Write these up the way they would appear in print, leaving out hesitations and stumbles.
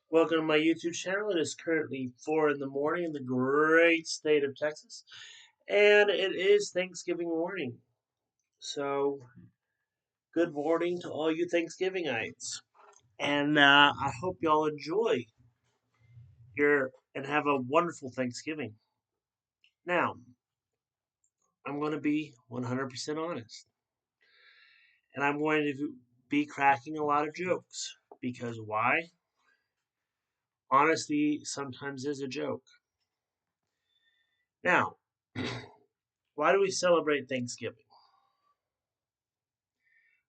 Welcome to my YouTube channel. It is currently 4 in the morning in the great state of Texas, and it is Thanksgiving morning. So, good morning to all you Thanksgivingites, and I hope y'all enjoy your and have a wonderful Thanksgiving. Now, I'm going to be 100% honest, and I'm going to be cracking a lot of jokes because why? Honesty sometimes is a joke. Now, why do we celebrate Thanksgiving?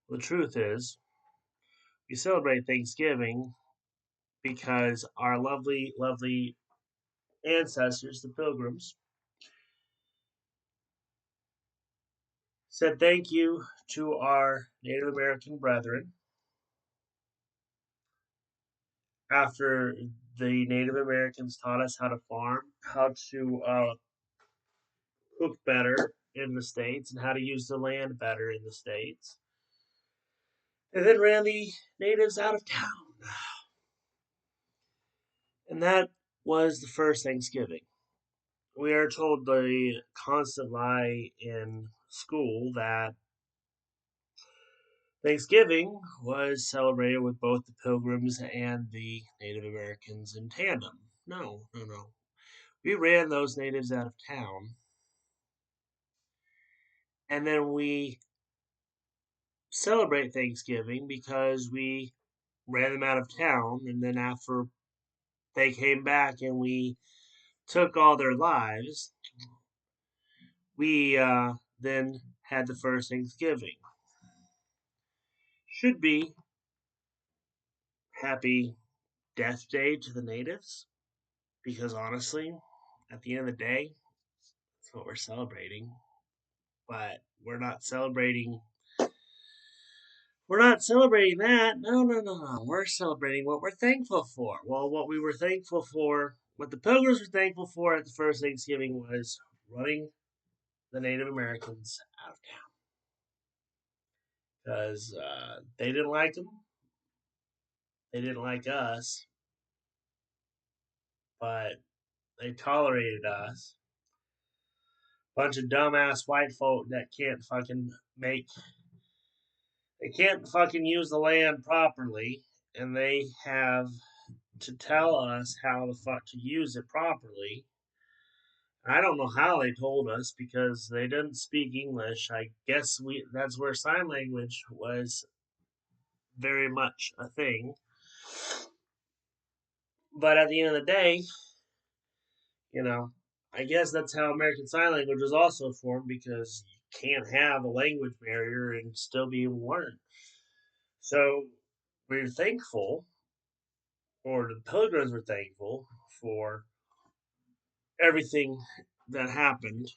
The truth is, we celebrate Thanksgiving because our lovely, lovely ancestors, the Pilgrims, said thank you to our Native American brethren after the Native Americans taught us how to farm, how to cook better in the States, and how to use the land better in the States. And then ran the natives out of town. And that was the first Thanksgiving. We are told the constant lie in school that Thanksgiving was celebrated with both the Pilgrims and the Native Americans in tandem. No, no, no. We ran those natives out of town, and then we celebrate Thanksgiving because we ran them out of town, and then after they came back and we took all their lives, we then had the first Thanksgiving. Should be happy Death Day to the natives because honestly, at the end of the day, that's what we're celebrating. But we're not celebrating that. No, no, no, no. We're celebrating what we're thankful for. Well, what the Pilgrims were thankful for at the first Thanksgiving was running the Native Americans out of town because they didn't like them. They didn't like us, but they tolerated us. Bunch of dumbass white folk that they can't fucking use the land properly, and they have to tell us how the fuck to use it properly. I don't know how they told us because they didn't speak English. I guess we that's where sign language was very much a thing. But at the end of the day, you know, I guess that's how American Sign Language was also formed because you can't have a language barrier and still be able to learn. So we're thankful, or the Pilgrims were thankful for everything that happened.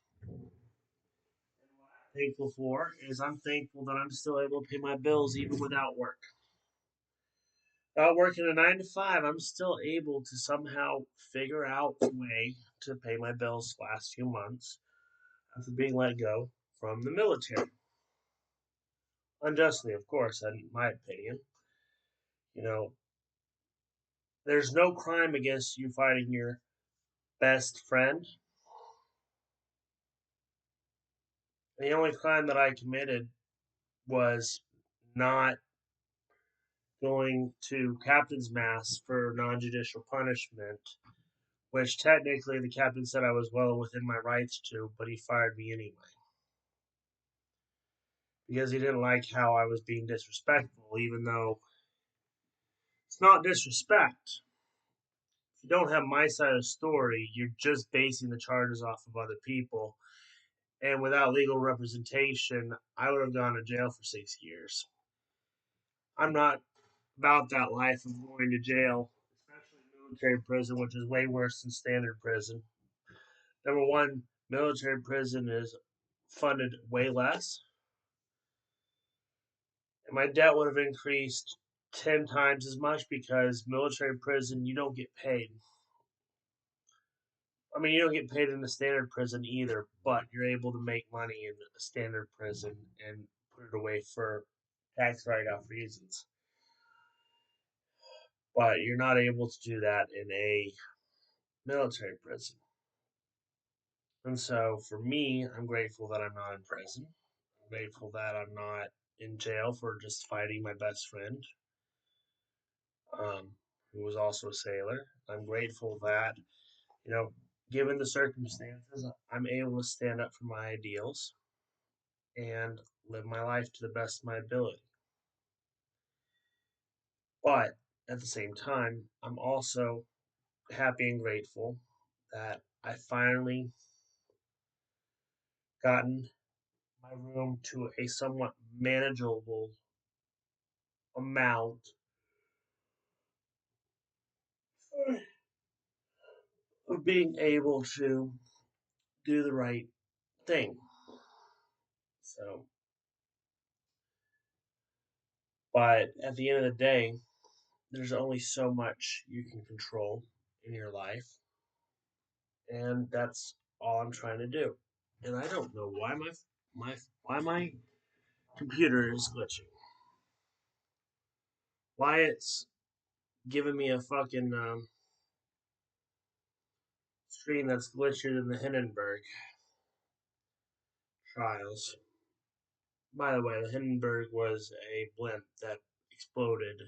Thankful for is I'm thankful that I'm still able to pay my bills even without work. Without working a 9 to 5, I'm still able to somehow figure out a way to pay my bills the last few months after being let go from the military. Unjustly, of course, in my opinion. You know, there's no crime against you fighting your best friend. The only crime that I committed was not going to captain's mass for non-judicial punishment, which technically the captain said I was well within my rights to, but he fired me anyway because he didn't like how I was being disrespectful, even though it's not disrespect. If you don't have my side of the story, you're just basing the charges off of other people. And without legal representation, I would have gone to jail for 6 years. I'm not about that life of going to jail, especially military prison, which is way worse than standard prison. Number one, military prison is funded way less, and my debt would have increased 10 times as much because military prison, you don't get paid. I mean, you don't get paid in the standard prison either, but you're able to make money in a standard prison and put it away for tax write off reasons. But you're not able to do that in a military prison. And so for me, I'm grateful that I'm not in prison. I'm grateful that I'm not in jail for just fighting my best friend, um, who was also a sailor. I'm grateful that, you know, given the circumstances, I'm able to stand up for my ideals and live my life to the best of my ability. But at the same time, I'm also happy and grateful that I finally gotten my room to a somewhat manageable amount of being able to do the right thing. So, but at the end of the day, there's only so much you can control in your life, and that's all I'm trying to do. And I don't know why my computer is glitching. Why it's giving me a fucking screen that's glitchier than the Hindenburg trials. By the way, the Hindenburg was a blimp that exploded.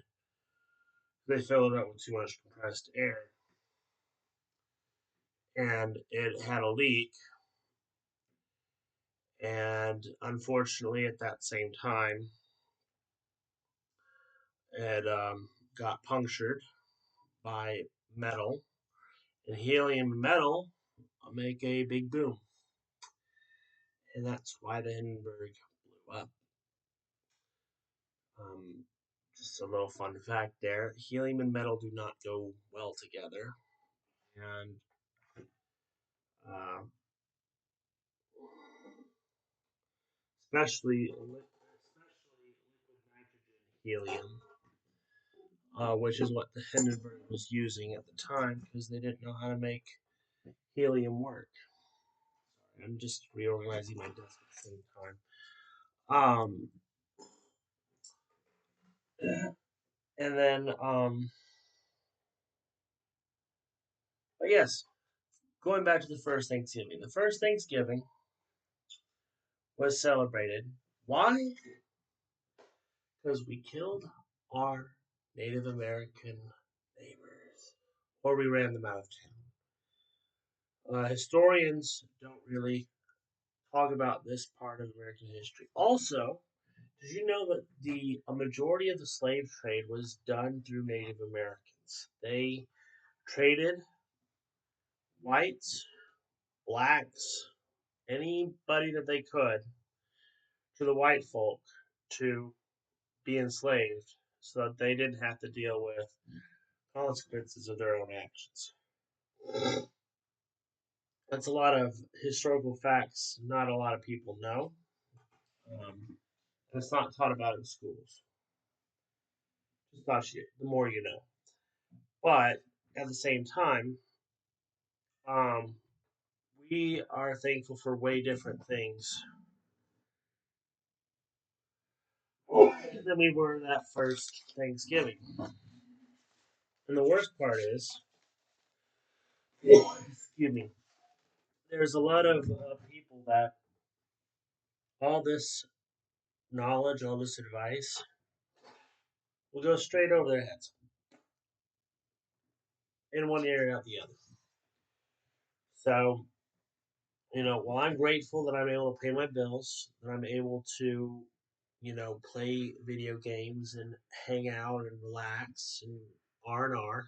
They filled it up with too much compressed air, and it had a leak. And unfortunately, at that same time, it got punctured by metal, and helium and metal make a big boom, and that's why the Hindenburg blew up. Um, just a little fun fact there: helium and metal do not go well together, and uh, especially liquid nitrogen helium, which is what the Hindenburg was using at the time because they didn't know how to make helium work. Sorry, I'm just reorganizing my desk at the same time. Um, and then, but yes, going back to the first Thanksgiving. The first Thanksgiving was celebrated. Why? Because we killed our Native American neighbors, or we ran them out of town. Historians don't really talk about this part of American history. Also, did you know that a majority of the slave trade was done through Native Americans? They traded whites, blacks, anybody that they could to the white folk to be enslaved so that they didn't have to deal with consequences of their own actions. That's a lot of historical facts not a lot of people know. And it's not taught about in schools. Just thought the more you know. But at the same time, um, we are thankful for way different things than we were that first Thanksgiving. And the worst part is, excuse me, there's a lot of people that all this knowledge, all this advice will go straight over their heads in one ear and out the other. So, while I'm grateful that I'm able to pay my bills, that I'm able to, play video games and hang out and relax and R&R.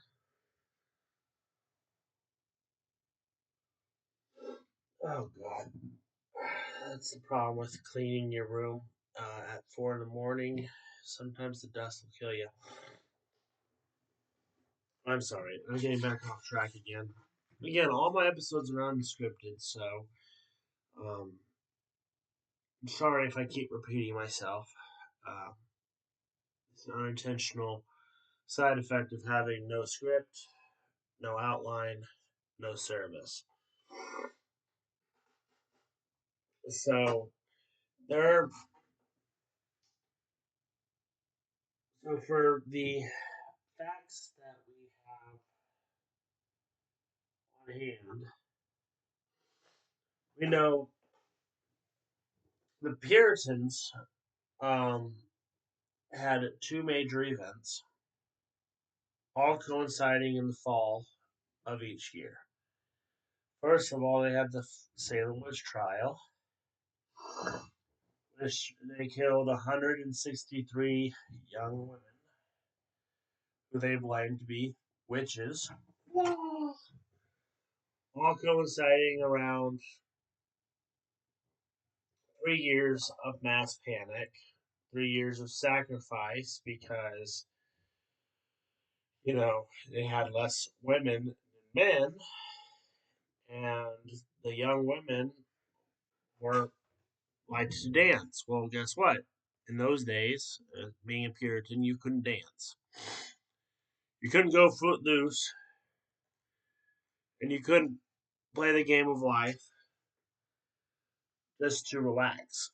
Oh God, that's the problem with cleaning your room at 4 in the morning. Sometimes the dust will kill you. I'm sorry. I'm getting back off track again. Again, all my episodes are unscripted, so I'm sorry if I keep repeating myself. Uh, it's an unintentional side effect of having no script, no outline, no service. So there are, so for the facts that on hand, we know the Puritans um, had two major events, all coinciding in the fall of each year. First of all, they had the Salem witch trial, which they killed 163 young women who they blamed to be witches, all coinciding around 3 years of mass panic, 3 years of sacrifice because, they had less women than men, and the young women were liked to dance. Well, guess what? In those days, being a Puritan, you couldn't dance. You couldn't go foot loose, and you couldn't play the game of life just to relax.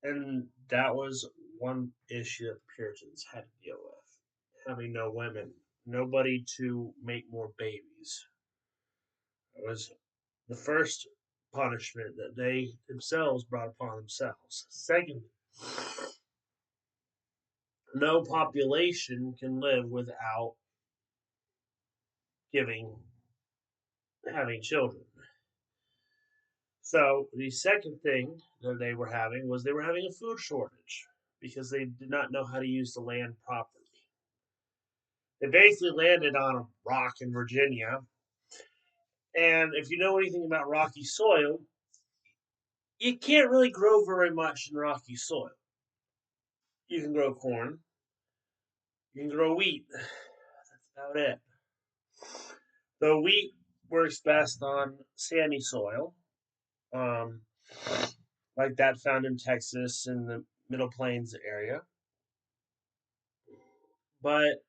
And that was one issue that the Puritans had to deal with, having no women, nobody to make more babies. It was the first punishment that they themselves brought upon themselves. Secondly, no population can live without giving having children. So the second thing that they were having was they were having a food shortage because they did not know how to use the land properly. They basically landed on a rock in Virginia, and if you know anything about rocky soil, you can't really grow very much in rocky soil. You can grow corn, you can grow wheat. That's about it. The wheat works best on sandy soil, um, like that found in Texas in the Middle Plains area. But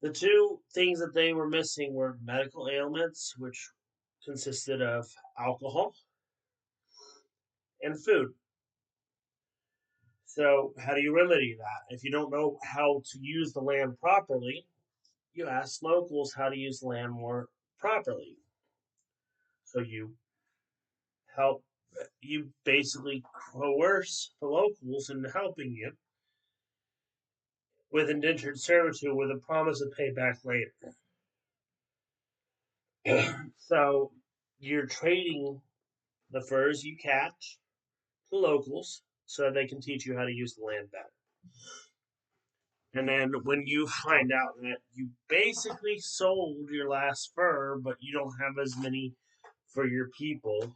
the two things that they were missing were medical ailments, which consisted of alcohol and food. So, how do you remedy that? If you don't know how to use the land properly, you ask locals how to use the land more properly. So, help, you basically coerce the locals into helping you with indentured servitude with a promise of payback later. So, you're trading the furs you catch to locals so that they can teach you how to use the land better. And then when you find out that you basically sold your last fur, but you don't have as many for your people,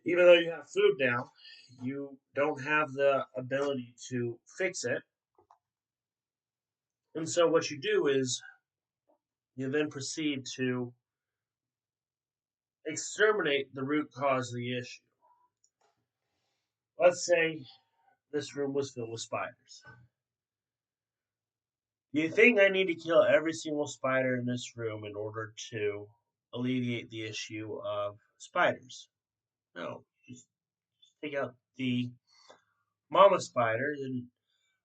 even though you have food now, you don't have the ability to fix it. And so what you do is you then proceed to exterminate the root cause of the issue. Let's say this room was filled with spiders. Do you think I need to kill every single spider in this room in order to alleviate the issue of spiders? No. Just take out the mama spiders and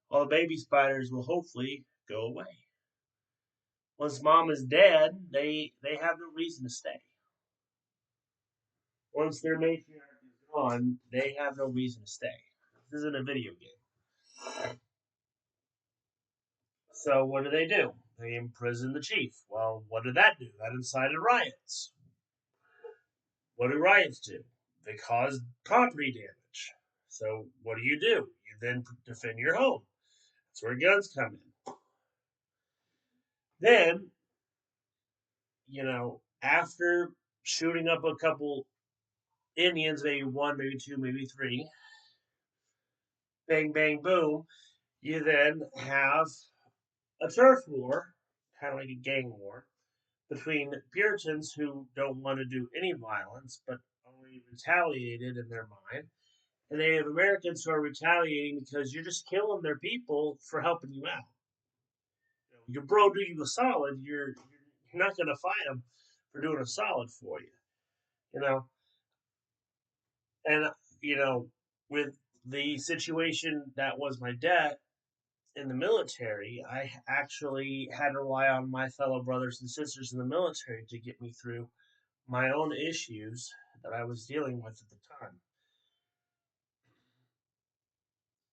all the baby spiders will hopefully go away. Once mom is dead, they have no reason to stay. Once their matriarch is gone, they have no reason to stay. This isn't a video game. So what do? They imprison the chief. Well, what did that do? That incited riots. What do riots do? They cause property damage. So what do? You then defend your home. That's where guns come in. Then, after shooting up a couple Indians, maybe one, maybe two, maybe three, bang, bang, boom, you then have a turf war, kind of like a gang war, between Puritans who don't want to do any violence, but only retaliated in their mind, and Native Americans who are retaliating because you're just killing their people for helping you out. Your bro do you a solid, you're not going to fight him for doing a solid for you, you know. And with the situation that was my dad, in the military, I actually had to rely on my fellow brothers and sisters in the military to get me through my own issues that I was dealing with at the time.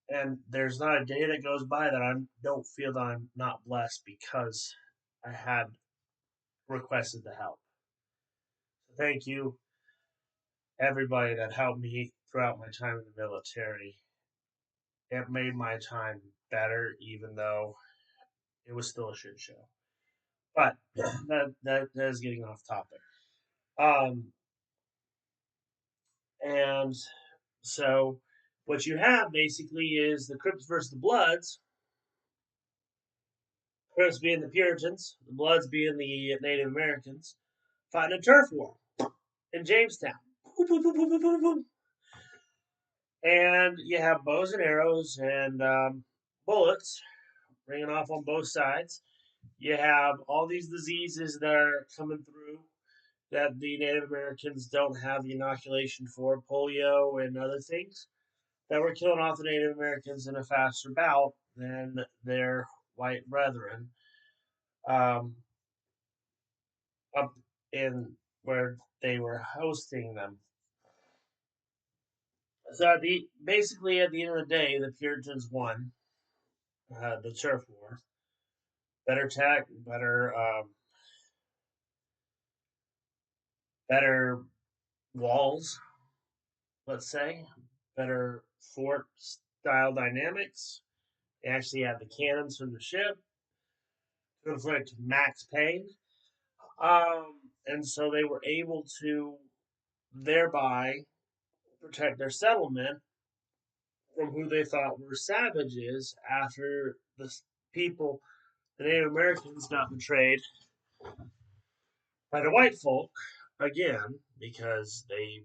And there's not a day that goes by that I don't feel that I'm not blessed because I had requested the help. So thank you, everybody that helped me throughout my time in the military. It made my time better, even though it was still a shit show. But that is getting off topic. Um, and so what you have basically is the Crips versus the Bloods. Crips being the Puritans, the Bloods being the Native Americans, fighting a turf war in Jamestown. Boom, boom, boom, boom, boom, boom, boom. And you have bows and arrows and bullets ringing off on both sides. You have all these diseases that are coming through that the Native Americans don't have the inoculation for, polio and other things that were killing off the Native Americans in a faster bout than their white brethren um, up in where they were hosting them. So basically, at the end of the day, the Puritans won the turf war. Better tech, better walls, let's say, better fort style dynamics. They actually had the cannons from the ship to inflict max pain. And so they were able to thereby protect their settlement from who they thought were savages after the people, the Native Americans, got betrayed by the white folk again because they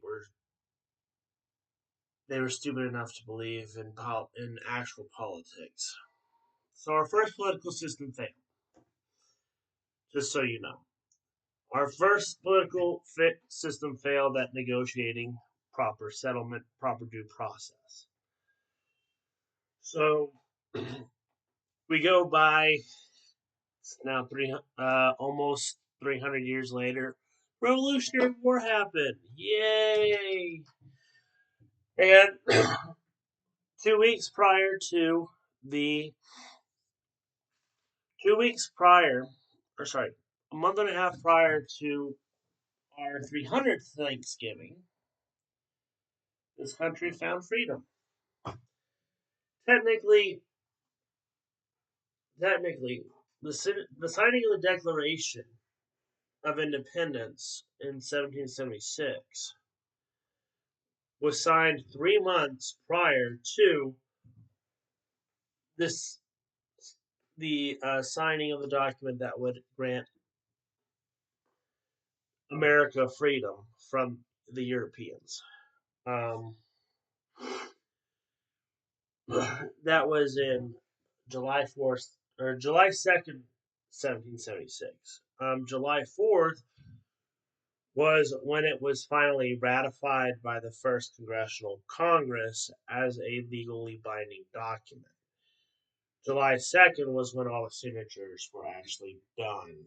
were stupid enough to believe in actual politics. So our first political system failed. Just so you know, our first political system failed at negotiating proper settlement, proper due process. So we go by now almost 300 years later. Revolutionary War happened. Yay! And 2 weeks prior to the 2 weeks prior, or sorry, a month and a half prior to our 300th Thanksgiving, this country found freedom. Technically, the signing of the Declaration of Independence in 1776 was signed 3 months prior to this the signing of the document that would grant America freedom from the Europeans. Um, that was in July 4th or July 2nd, 1776. July 4th was when it was finally ratified by the first Congressional Congress as a legally binding document. July 2nd was when all the signatures were actually done.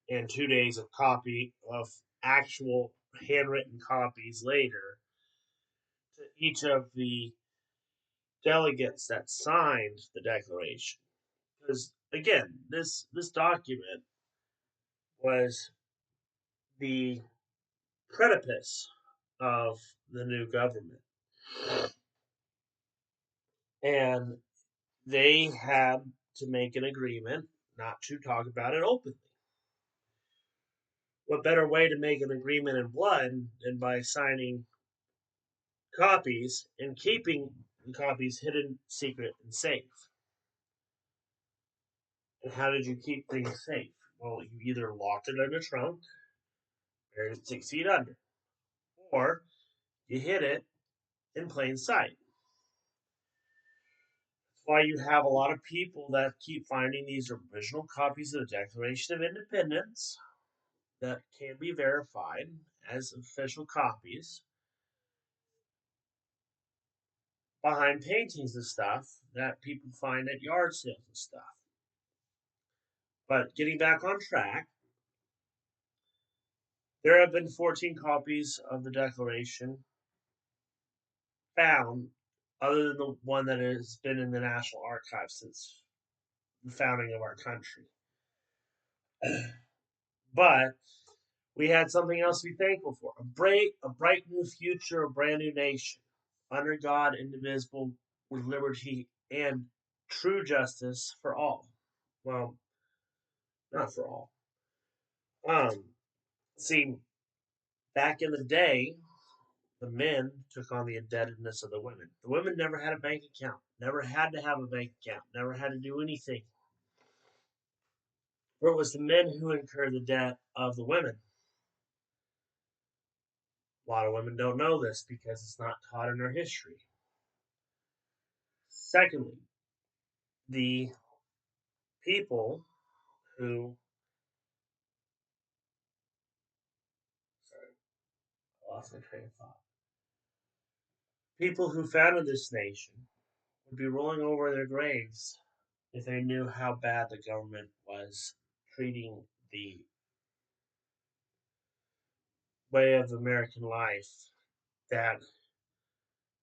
And 2 days of actual handwritten copies later to each of the delegates that signed the Declaration. Because again, this document was the precipice of the new government. And they had to make an agreement not to talk about it openly. What better way to make an agreement in blood than by signing copies and keeping the copies hidden, secret, and safe? And how did you keep things safe? Well, you either locked it in a trunk, buried it 6 feet under, or you hid it in plain sight. That's why you have a lot of people that keep finding these original copies of the Declaration of Independence that can be verified as official copies, behind paintings and stuff that people find at yard sales and stuff. But getting back on track, there have been 14 copies of the Declaration found, other than the one that has been in the National Archives since the founding of our country. But we had something else to be thankful for: a bright new future, a brand new nation, under God, indivisible, with liberty and true justice for all. Well, not for all. Um, see, back in the day, the men took on the indebtedness of the women. The women never had a bank account, never had to have a bank account, never had to do anything. For it was the men who incurred the debt of the women. A lot of women don't know this because it's not taught in our history. Secondly, the people who, sorry, I lost my train of thought. People who founded this nation would be rolling over in their graves if they knew how bad the government was treating the way of American life that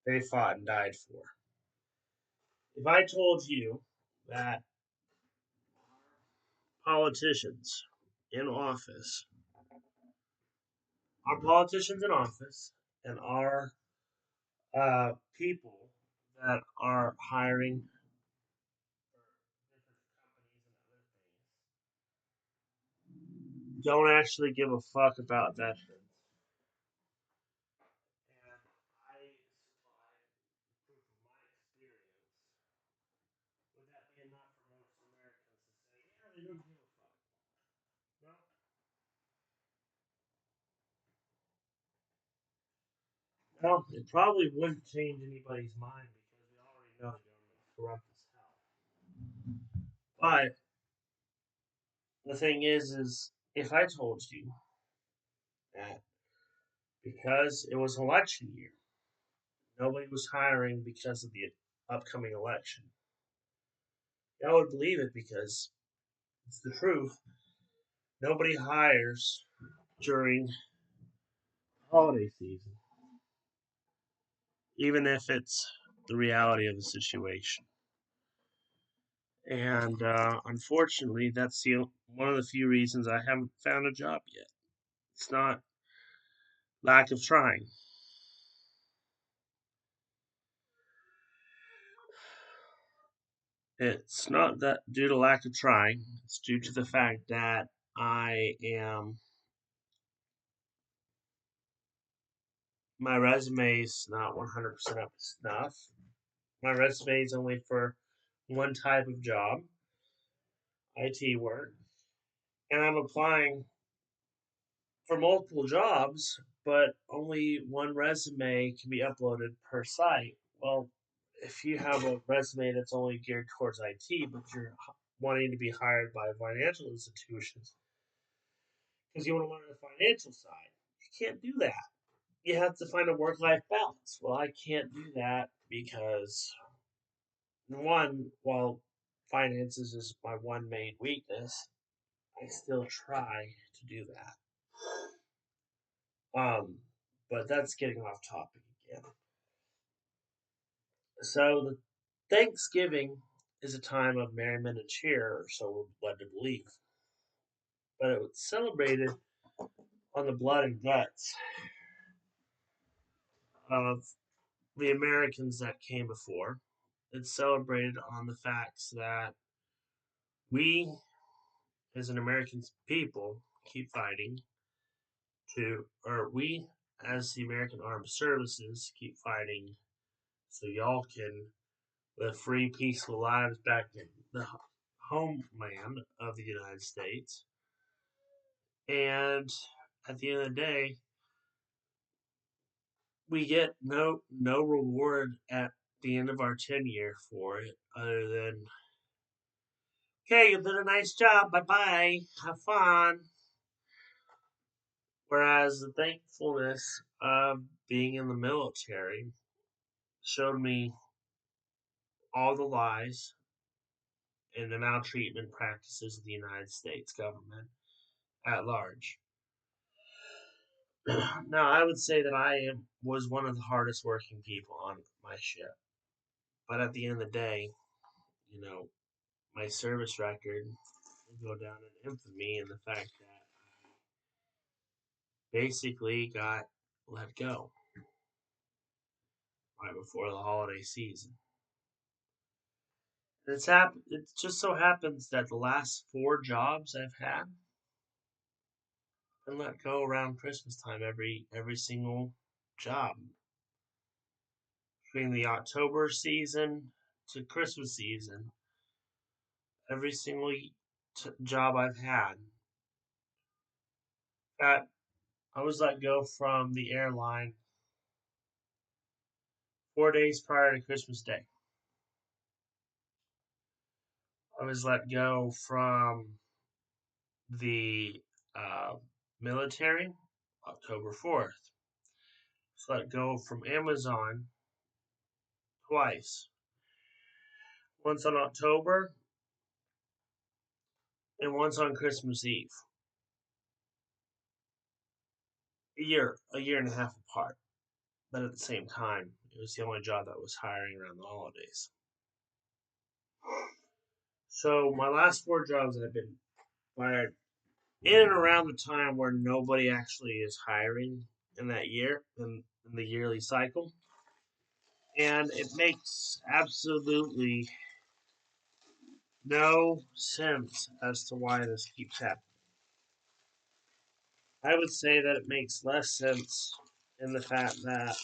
they fought and died for. If I told you that politicians in office, our politicians in office, and our people that are hiring don't actually give a fuck about veterans. And I supply proof of my experience with that being enough for most Americans to say, yeah, they don't give a fuck. No, well, it probably wouldn't change anybody's mind because we already know the government's corrupt as hell. But the thing is if I told you that because it was election year, nobody was hiring because of the upcoming election, I would believe it because it's the truth. Nobody hires during holiday season, even if it's the reality of the situation. And unfortunately, that's one of the few reasons I haven't found a job yet. It's not lack of trying. It's not that due to lack of trying. It's due to the fact that I am my resume is not 100% up to snuff. My resume is only for one type of job, IT work, and I'm applying for multiple jobs, but only one resume can be uploaded per site. Well, if you have a resume that's only geared towards IT, but you're wanting to be hired by financial institutions because you want to learn the financial side, you can't do that. You have to find a work life balance. Well, I can't do that because, one, while finances is my one main weakness, I still try to do that. Um, but that's getting off topic again. So the Thanksgiving is a time of merriment and cheer, so we're led to believe. But it was celebrated on the blood and guts of the Americans that came before. It's celebrated on the facts that we, as an American people, keep fighting or we, as the American Armed Services, keep fighting so y'all can live free, peaceful lives back in the homeland of the United States. And at the end of the day, we get no reward at the end of our tenure for it, other than, okay, you did a nice job, bye bye, have fun. Whereas the thankfulness of being in the military showed me all the lies and the maltreatment practices of the United States government at large. Now, I would say that was one of the hardest working people on my ship, but at the end of the day, you know, my service record will go down in infamy in the fact that I basically got let go right before the holiday season. It just so happens that the last 4 jobs I've had been let go around Christmas time. Every single job between the October season to Christmas season, every single job I've had that I was let go from the airline 4 days prior to Christmas Day. I was let go from the military October 4th. I was let go from Amazon twice. Once on October and once on Christmas Eve. A year and a half apart. But at the same time, it was the only job that was hiring around the holidays. So my last 4 jobs I've been fired in and around the time where nobody actually is hiring in that year, in the yearly cycle. And it makes absolutely no sense as to why this keeps happening. I would say that it makes less sense in the fact that,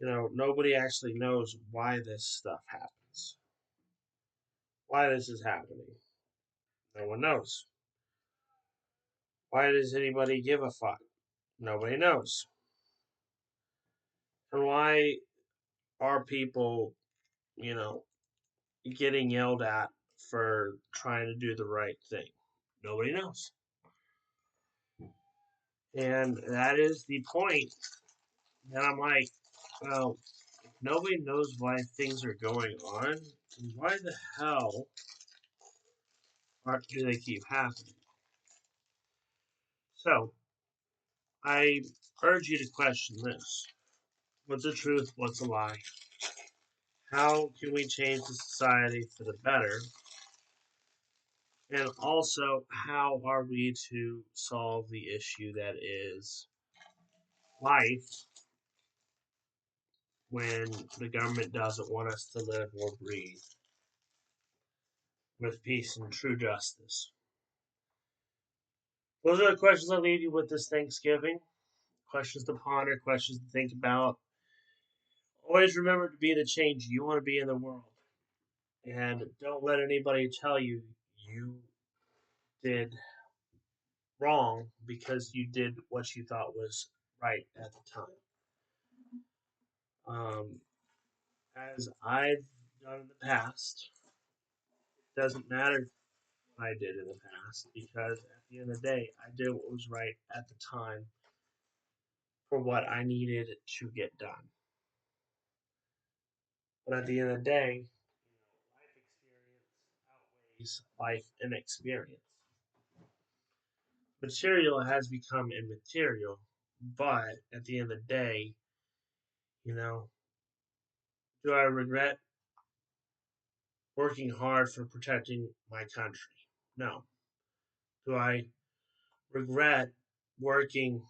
nobody actually knows why this stuff happens. Why this is happening. No one knows. Why does anybody give a fuck? Nobody knows. And why are people, you know, getting yelled at for trying to do the right thing? Nobody knows. And that is the point that I'm like, well, if nobody knows why things are going on, why the hell do they keep happening? So, I urge you to question this. What's the truth? What's a lie? How can we change the society for the better? And also, how are we to solve the issue that is life when the government doesn't want us to live or breathe with peace and true justice? Those are the questions I leave you with this Thanksgiving. Questions to ponder, questions to think about. Always remember to be the change you want to be in the world. And don't let anybody tell you you did wrong because you did what you thought was right at the time. As I've done in the past, it doesn't matter what I did in the past because at the end of the day, I did what was right at the time for what I needed to get done. But at the end of the day, life experience outweighs life inexperience. Material has become immaterial, but at the end of the day, you know, do I regret working hard for protecting my country? No. Do I regret working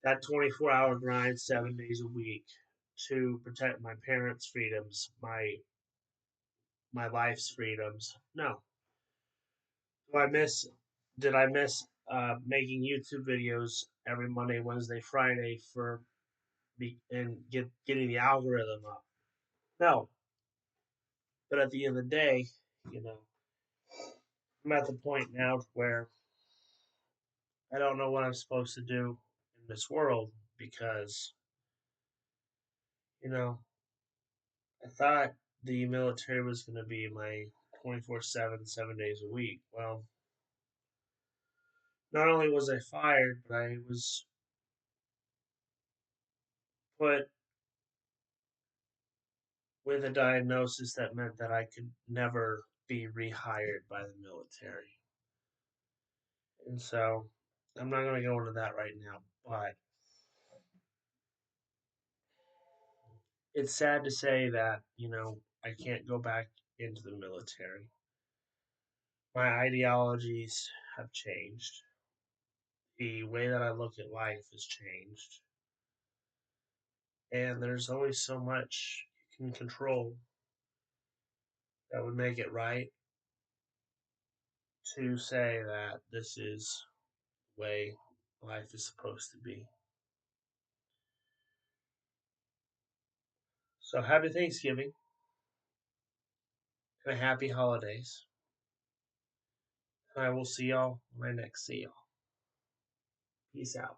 that 24-hour grind 7 days a week to protect my parents' freedoms, my life's freedoms? No. Do I miss? Did I miss making YouTube videos every Monday, Wednesday, Friday and getting the algorithm up? No. But at the end of the day, you know, I'm at the point now where I don't know what I'm supposed to do in this world because, you know, I thought the military was going to be my 24/7, 7 days a week. Well, not only was I fired, but I was put with a diagnosis that meant that I could never be rehired by the military. And so I'm not going to go into that right now, but it's sad to say that, I can't go back into the military. My ideologies have changed. The way that I look at life has changed. And there's only so much you can control that would make it right to say that this is the way life is supposed to be. So happy Thanksgiving and a happy holidays. And I will see y'all when I next see y'all. Peace out.